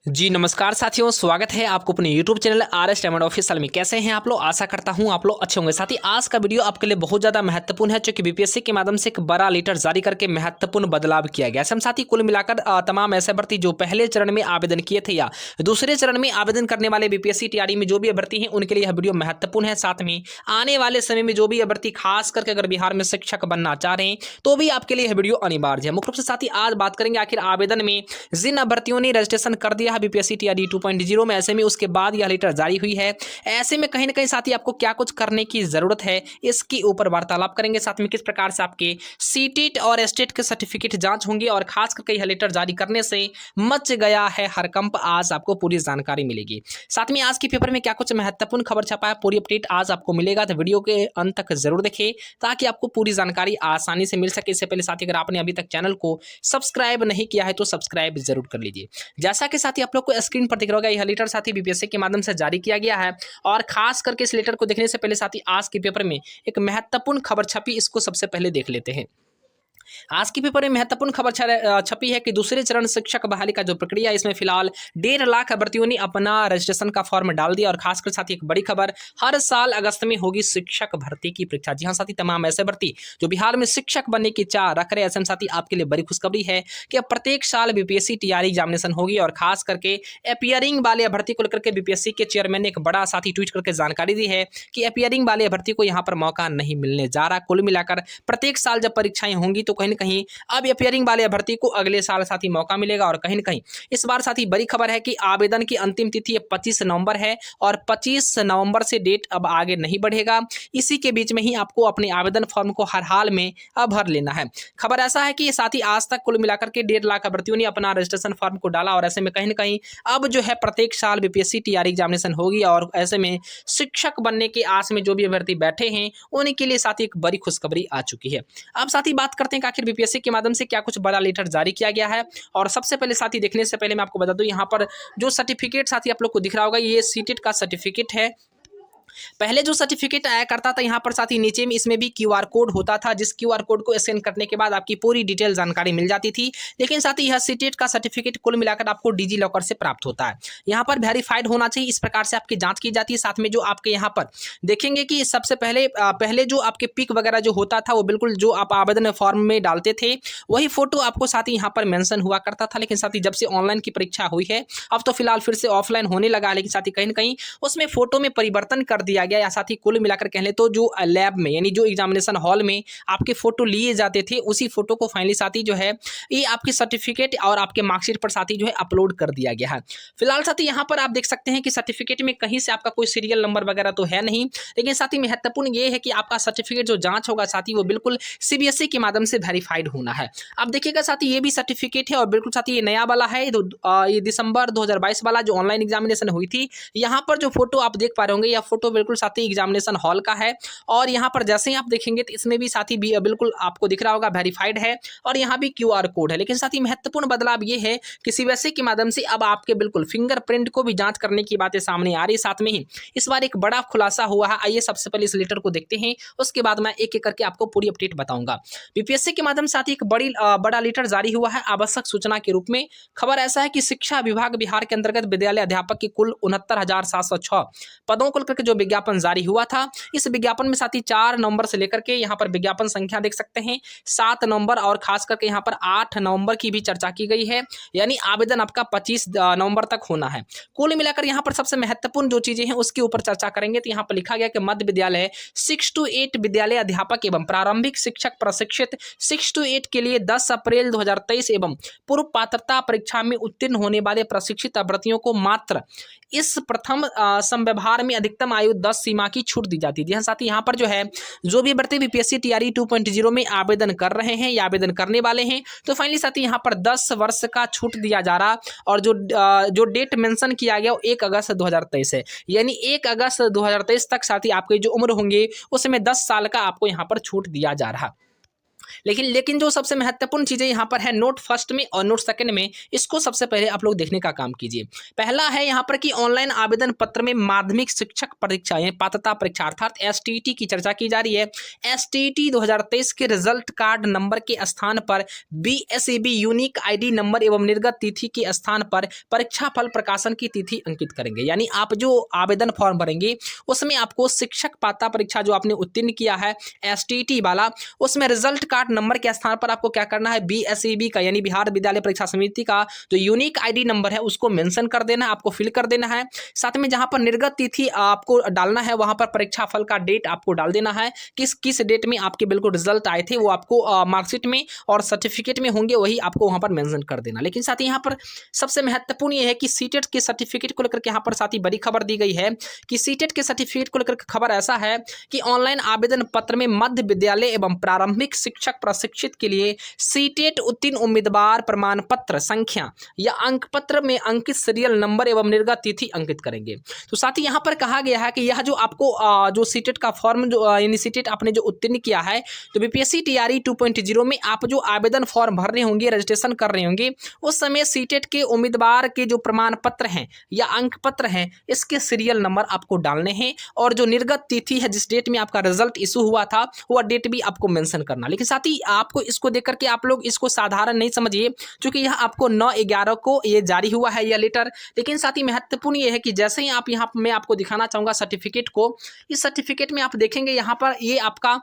जी नमस्कार साथियों, स्वागत है आपको अपने YouTube channel RS diamond official में। कैसे हैं आप लोग? आशा करता हूं आप लोग अच्छे होंगे। साथ ही आज का वीडियो आपके लिए बहुत ज़्यादा महत्वपूर्ण है, क्योंकि बीपीएससी के माध्यम से एक बड़ा लेटर जारी करके महत्वपूर्ण बदलाव किया गया है। साथ ही कुल मिलाकर तमाम ऐसे अभ्यर्थी जो पहले चरण में आवेदन किए थे या दूसरे चरण में आवेदन करने वाले बीपीएससी तैयारी में जो भी अभ्यर्थी हैं, उनके लिए यह वीडियो महत्वपूर्ण है। साथ में आने वाले समय में जो भी अभ्यर्थी खास करके अगर बिहार में शिक्षक बनना चाह रहे हैं, तो भी आपके लिए यह वीडियो अनिवार्य है। मुख्य रूप से साथ ही आज बात करेंगे आखिर आवेदन में जिन अभ्यर्थियों ने रजिस्ट्रेशन कर दिया है बीपीएससी तैयारी 2.0 में, ऐसे में उसके बाद यह लेटर जारी हुई है। ऐसे में कहीं ना कहीं साथी आपको क्या कुछ करने की जरूरत है, इसके ऊपर वार्तालाप करेंगे। साथ में किस प्रकार से आपके सीटेट और एस्टेट के सर्टिफिकेट जांच होंगे और खास करके यह लेटर जारी करने से मच गया है हड़कंप, आज आपको पूरी जानकारी मिलेगी। साथ में आज के पेपर में क्या कुछ महत्वपूर्ण खबर छपा है, पूरी अपडेट आज आपको मिलेगा, तो वीडियो के अंत तक जरूर देखें ताकि आपको पूरी जानकारी आसानी से मिल सके। इससे पहले साथी अगर आपने अभी तक चैनल को सब्सक्राइब नहीं किया है तो सब्सक्राइब जरूर कर लीजिए। जैसा कि साथी आप लोग को स्क्रीन पर दिख रहा होगा, यह लेटर साथी बीपीएससी के माध्यम से जारी किया गया है। और खास करके इस लेटर को देखने से पहले साथी आज के पेपर में एक महत्वपूर्ण खबर छपी, इसको सबसे पहले देख लेते हैं। आज के पेपर में महत्वपूर्ण खबर छपी है कि दूसरे चरण शिक्षक बहाली का जो प्रक्रिया है, इसमें फिलहाल 1.5 लाख अभ्यर्थियों ने अपना रजिस्ट्रेशन का फॉर्म डाल दिया। और खासकर साथ ही एक बड़ी खबर, हर साल अगस्त में होगी शिक्षक भर्ती की परीक्षा। जी हाँ साथी, तमाम ऐसे भर्ती जो बिहार में शिक्षक बनने की चाह रख रहे हैं, ऐसे साथी आपके लिए बड़ी खुशखबरी है कि अब प्रत्येक साल बीपीएससी टीआरई एग्जामिनेशन होगी। और खास करके अपियरिंग वाले अभ्यर्थी को लेकर के बीपीएससी के चेयरमैन ने एक बड़ा साथी ट्वीट करके जानकारी दी है कि अपियरिंग वाले अभ्यर्थी को यहाँ पर मौका नहीं मिलने जा रहा। कुल मिलाकर प्रत्येक साल जब परीक्षाएं होंगी तो कहीं ना कहीं अब अपियरिंग वाले अभ्यर्थी को अगले साल साथी मौका मिलेगा। और कहीं ना कहीं इस बार साथी बड़ी खबर है कि आवेदन की अंतिम तिथि 25 नवंबर है और 25 नवंबर से डेट अब आगे नहीं बढ़ेगा। इसी के बीच में ही आपको अपने आवेदन फॉर्म को हर हाल में भर लेना है। खबर ऐसा है कि साथी आज तक कुल मिलाकर के 1.5 लाख अभ्यर्थियों ने अपना रजिस्ट्रेशन फॉर्म को डाला। और ऐसे में कहीं ना कहीं अब जो है प्रत्येक साल बीपीएससी टीआरई एग्जामिनेशन होगी। और ऐसे में शिक्षक बनने की आस में जो भी अभ्यर्थी बैठे हैं, उनके लिए साथी एक बड़ी खुशखबरी आ चुकी है। अब साथी बात करते हैं कि आखिर बीपीएससी के माध्यम से क्या कुछ बड़ा लेटर जारी किया गया है। और सबसे पहले साथी देखने से पहले मैं आपको बता दूं, यहाँ पर जो सर्टिफिकेट साथी आप लोग को दिख रहा होगा, ये सीटेट का सर्टिफिकेट है। पहले जो सर्टिफिकेट आया करता था यहाँ पर साथी नीचे में इसमें भी क्यूआर कोड होता था, जिस क्यूआर कोड को स्कैन करने के बाद आपकी पूरी डिटेल जानकारी मिल जाती थी। लेकिन साथी यह सीटेट का सर्टिफिकेट कुल मिलाकर आपको डिजी लॉकर से प्राप्त होता है। यहाँ पर वेरीफाइड होना चाहिए, इस प्रकार से आपकी जांच की जाती है। साथ में जो आपके यहाँ पर देखेंगे कि सबसे पहले जो आपके पिक वगैरह जो होता था, वो बिल्कुल जो आप आवेदन फॉर्म में डालते थे वही फोटो आपको साथी यहाँ पर मेंशन हुआ करता था। लेकिन साथी जब से ऑनलाइन की परीक्षा हुई है, अब तो फिलहाल फिर से ऑफलाइन होने लगा है, लेकिन साथी कहीं ना कहीं उसमें फोटो में परिवर्तन कर दिया गया। या साथ ही कुल मिलाकर कह लें तो जो लैब में यानी जो एग्जामिनेशन हॉल में आपके फोटो लिए जाते थे, उसी फोटो को फाइनली साथी जो है ये आपके सर्टिफिकेट और आपके मार्कशीट पर साथी जो है अपलोड कर दिया गया है। फिलहाल साथी यहाँ पर आप देख सकते हैं कि सर्टिफिकेट में कहीं से आपका कोई सीरियल नंबर वगैरह तो है नहीं। लेकिन साथी महत्वपूर्ण ये है कि आपका सर्टिफिकेट जो जांच होगा साथी, वो बिल्कुल सीबीएसई के माध्यम से वेरीफाइड होना है। अब देखिएगा साथी, ये भी सर्टिफिकेट है और बिल्कुल साथी ये नया वाला है। ये दिसंबर 2022 वाला जो ऑनलाइन एग्जामिनेशन हुई थी, यहाँ पर जो फोटो आप देख पा रहे होंगे, यह फोटो बिल्कुल साथी एग्जामिनेशन हॉल का है। और यहाँ पर जैसे ही आप देखेंगे तो इसमें भी साथी भी बिल्कुल आपको दिख रहा होगा वेरीफाइड है और यहाँ भी क्यूआर कोड है। लेकिन साथी महत्वपूर्ण बदलाव ये है कि सीबीएसई के माध्यम से अब आपके बिल्कुल फिंगरप्रिंट को भी जांच करने की बातें सामने आ रही है। साथ में ही इस बार एक बड़ा खुलासा हुआ है। आइए सबसे पहले इस लेटर को देखते हैं, उसके बाद मैं एक एक करके आपको पूरी अपडेट बताऊंगा। बीपीएससी के माध्यम से साथी एक बड़ा लेटर जारी हुआ है आवश्यक सूचना के रूप में। खबर ऐसा है कि शिक्षा विभाग बिहार के अंतर्गत विद्यालय अध्यापक की कुल 69,706 पदों को लेकर जो विज्ञापन जारी हुआ था, इस विज्ञापन में साथी 4 नवंबर से लेकर के यहाँ पर विज्ञापन संख्या देख सकते हैं 7 नवंबर और खास करके यहाँ पर 8 नवंबर की भी चर्चा की गई है। यानी आवेदन आपका 25 नवंबर तक होना है। कुल मिलाकर यहाँ पर सबसे महत्वपूर्ण जो चीजें हैं उसके ऊपर चर्चा करेंगे। तो यहाँ पर लिखा गया कि मध्य विद्यालय 6 to 8 विद्यालय अध्यापक एवं प्रारंभिक शिक्षक प्रशिक्षित 6 to 8 के लिए 10 अप्रैल 2023 एवं पूर्व पात्रता परीक्षा में उत्तीर्ण होने वाले प्रशिक्षित अभ्यर्थियों को मात्र इस प्रथम संव्यवहार में अधिकतम आयु 10 सीमा की छूट दी जाती है। साथ ही यहाँ पर जो है जो भी अभ्यर्थी बीपीएससी टीआरई 2.0 में आवेदन कर रहे हैं या आवेदन करने वाले हैं, तो फाइनली साथ ही यहाँ पर 10 वर्ष का छूट दिया जा रहा। और जो डेट मेंशन किया गया वो 1 अगस्त 2023 है। यानी 1 अगस्त 2023 तक साथ ही आपकी जो उम्र होंगे उसमें 10 साल का आपको यहाँ पर छूट दिया जा रहा। लेकिन जो सबसे महत्वपूर्ण चीज़ें यहाँ पर है नोट फर्स्ट में और नोट सेकंड में, इसको सबसे पहले आप लोग देखने का काम कीजिए। पहला है यहाँ पर कि ऑनलाइन आवेदन पत्र में माध्यमिक शिक्षक परीक्षा यानी पात्रता परीक्षा अर्थात एसटीईटी की चर्चा की जा रही है। एसटीईटी 2023 के रिजल्ट कार्ड नंबर के स्थान पर बीएसईबी यूनिक आईडी नंबर एवं निर्गत तिथि के स्थान पर परीक्षा फल प्रकाशन की तिथि अंकित करेंगे। यानी आप जो आवेदन फॉर्म भरेंगे उसमें आपको शिक्षक पात्रता परीक्षा जो आपने उत्तीर्ण किया है एसटीईटी वाला, उसमें रिजल्ट कार्ड नंबर के स्थान पर आपको क्या करना है, बीएसईबी का यानी बिहार विद्यालय परीक्षा समिति का जो यूनिक आईडी नंबर है उसको मेंशन कर देना है, आपको फिल कर देना है। साथ में जहां पर निर्गत तिथि आपको डालना है वहां पर परीक्षा फल का डेट आपको डाल देना है, किस डेट में आपके बिल्कुल रिजल्ट आए थे वो आपको मार्कशीट में और सर्टिफिकेट में होंगे, वही आपको वहां पर मेंशन कर देना। लेकिन साथ ही यहाँ पर सबसे महत्वपूर्ण ये है कि सीटेट के सर्टिफिकेट को लेकर के यहाँ पर साथ ही बड़ी खबर दी गई है कि सीटेट के सर्टिफिकेट को लेकर खबर ऐसा है कि ऑनलाइन आवेदन पत्र में मध्य विद्यालय एवं प्रारंभिक शिक्षक प्रशिक्षित के लिए सीटेट उत्तीर्ण उम्मीदवार प्रमाण पत्र संख्या या अंक पत्र में अंकित सीरियल नंबर एवं निर्गत तिथि अंकित करेंगे। तो साथ ही यहाँ पर कहा गया है कि यह जो आपको जो सीटेट का फॉर्म जो यानी सीटेट आपने जो उत्तीर्ण किया है तो बीपीएससी टीआरई 2.0 में आप जो आवेदन फॉर्म भर रहे होंगे, रजिस्ट्रेशन कर रहे होंगे, उस समय सीटेट के उम्मीदवार के जो प्रमाण पत्र हैं या अंक पत्र हैं इसके सीरियल नंबर आपको डालने हैं और जो निर्गत तिथि है जिस डेट में आपका रिजल्ट इशू हुआ था वह डेट भी आपको मेंशन करना। लेकिन साथ ही आपको इसको देख करके आप लोग इसको साधारण नहीं समझिए, क्योंकि यह आपको 9/11 को ये जारी हुआ है यह लेटर। लेकिन साथ ही महत्वपूर्ण ये है कि जैसे ही आप यहाँ मैं आपको दिखाना चाहूँगा सर्टिफिकेट को, इस सर्टिफिकेट में आप देखेंगे यहाँ पर ये आपका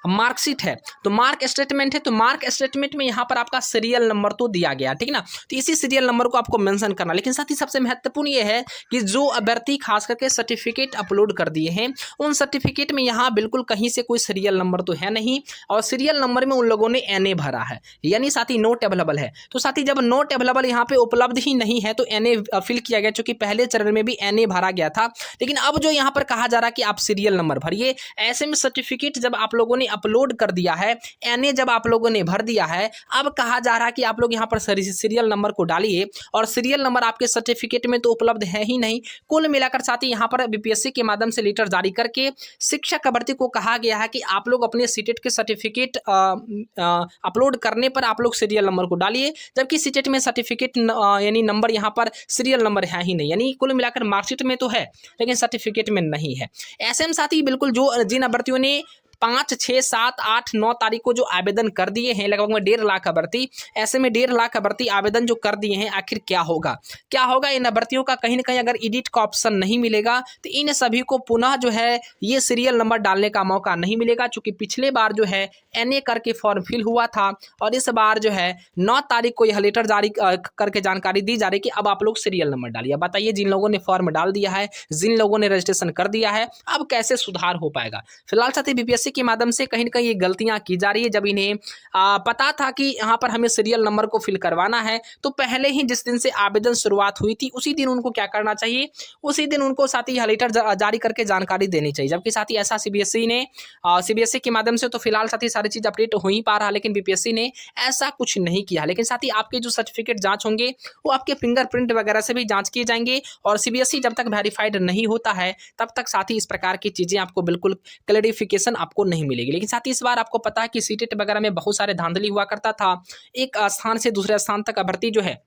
मार्कशीट है तो मार्क स्टेटमेंट है, तो मार्क स्टेटमेंट में यहाँ पर आपका सीरियल नंबर तो दिया गया, ठीक ना, तो इसी सीरियल नंबर को आपको मेंशन करना। लेकिन साथ ही सबसे महत्वपूर्ण ये है कि जो अभ्यर्थी खास करके सर्टिफिकेट अपलोड कर दिए हैं उन सर्टिफिकेट में यहाँ बिल्कुल कहीं से कोई सीरियल नंबर तो है नहीं और सीरियल नंबर में उन लोगों ने NA भरा है, यानी साथ ही नोट अवेलेबल है। तो साथ ही जब नोट अवेलेबल यहाँ पे उपलब्ध ही नहीं है तो NA फिल किया गया, चूंकि पहले चरण में भी NA भरा गया था। लेकिन अब जो यहाँ पर कहा जा रहा है कि आप सीरियल नंबर भरिए, ऐसे में सर्टिफिकेट जब आप लोगों ने अपलोड कर दिया है, NA जब आप लोगों ने भर दिया है, अब कहा जा रहा है कि आप लोग यहाँ पर सीरियल नंबर को डालिए और सीरियल नंबर आपके सर्टिफिकेट में तो उपलब्ध है ही नहीं। कुल मिलाकर साथ ही यहाँ पर बीपीएससी के माध्यम से लेटर जारी करके शिक्षक अभ्यर्थी को कहा गया है कि आप लोग अपने सीटेट के सर्टिफिकेट अपलोड करने पर आप लोग सीरियल नंबर को डालिए, जबकि सीटेट में सर्टिफिकेट यानी नंबर यहाँ पर सीरियल नंबर है ही नहीं, यानी कुल मिलाकर मार्कशीट में तो है लेकिन सर्टिफिकेट में नहीं है। ऐसे में साथ ही बिल्कुल जो जिन अभ्यर्थियों ने 5, 6, 7, 8, 9 तारीख को जो आवेदन कर दिए हैं लगभग में 1.5 लाख अभ्यर्थी, ऐसे में 1.5 लाख अभ्यर्थी आवेदन जो कर दिए हैं, आखिर क्या होगा इन अभ्यर्थियों का कहीं ना कहीं अगर एडिट का ऑप्शन नहीं मिलेगा तो इन सभी को पुनः जो है ये सीरियल नंबर डालने का मौका नहीं मिलेगा, चूंकि पिछले बार जो है NA करके फॉर्म फिल हुआ था और इस बार जो है 9 तारीख को यह लेटर जारी करके जानकारी दी जा रही है कि अब आप लोग सीरियल नंबर डालिए। बताइए जिन लोगों ने फॉर्म डाल दिया है, जिन लोगों ने रजिस्ट्रेशन कर दिया है, अब कैसे सुधार हो पाएगा। फिलहाल साथ ही बीपीएससी के माध्यम से कहीं ना कहीं ये गलतियां की जा रही है। जब इन्हें पता था कि यहाँ पर हमें सीरियल नंबर को फिल करवाना है तो पहले ही जिस दिन से आवेदन शुरुआत हुई थी उसी दिन उनको क्या करना चाहिए, उसी दिन उनको साथ ही लेटर जारी करके जानकारी देनी चाहिए। जबकि साथ ही ऐसा सीबीएसई के माध्यम से तो फिलहाल साथ ही सारी चीज अपडेट हो ही पा रहा, लेकिन बीपीएससी ने ऐसा कुछ नहीं किया। लेकिन साथ ही आपके जो सर्टिफिकेट जांच होंगे वो आपके फिंगरप्रिंट वगैरह से भी जांच किए जाएंगे और सीबीएसई जब तक वेरीफाइड नहीं होता है तब तक साथ ही इस प्रकार की चीजें आपको बिल्कुल क्लैरिफिकेशन आपको नहीं मिलेगी। लेकिन साथ ही इस बार आपको पता है कि सीटेट वगैरह में बहुत सारे धांधली हुआ करता था, एक स्थान से दूसरे स्थान तक अभ्यर्थी जो है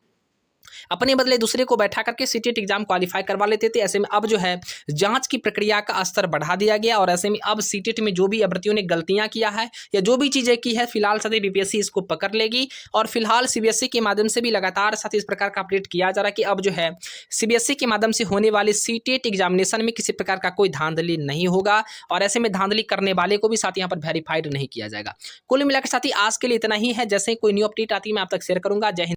अपने बदले दूसरे को बैठा करके सीटेट एग्जाम क्वालिफाई करवा लेते थे। ऐसे में अब जो है जांच की प्रक्रिया का स्तर बढ़ा दिया गया और ऐसे में अब सीटेट में जो भी अभ्यर्थियों ने गलतियां किया है या जो भी चीजें की है फिलहाल साथ ही बीपीएससी इसको पकड़ लेगी और फिलहाल सीबीएसई के माध्यम से भी लगातार साथ ही इस प्रकार का अपडेट किया जा रहा है कि अब जो है सीबीएसई के माध्यम से होने वाले सीटेट एग्जामिनेशन में किसी प्रकार का कोई धांधली नहीं होगा और ऐसे में धांधली करने वाले को भी साथ यहाँ पर वेरीफाइड नहीं किया जाएगा। कुल मिलाकर साथ ही आज के लिए इतना ही है, जैसे कोई न्यू अपडेट आती है मैं आप तक शेयर करूंगा। जय हिंद।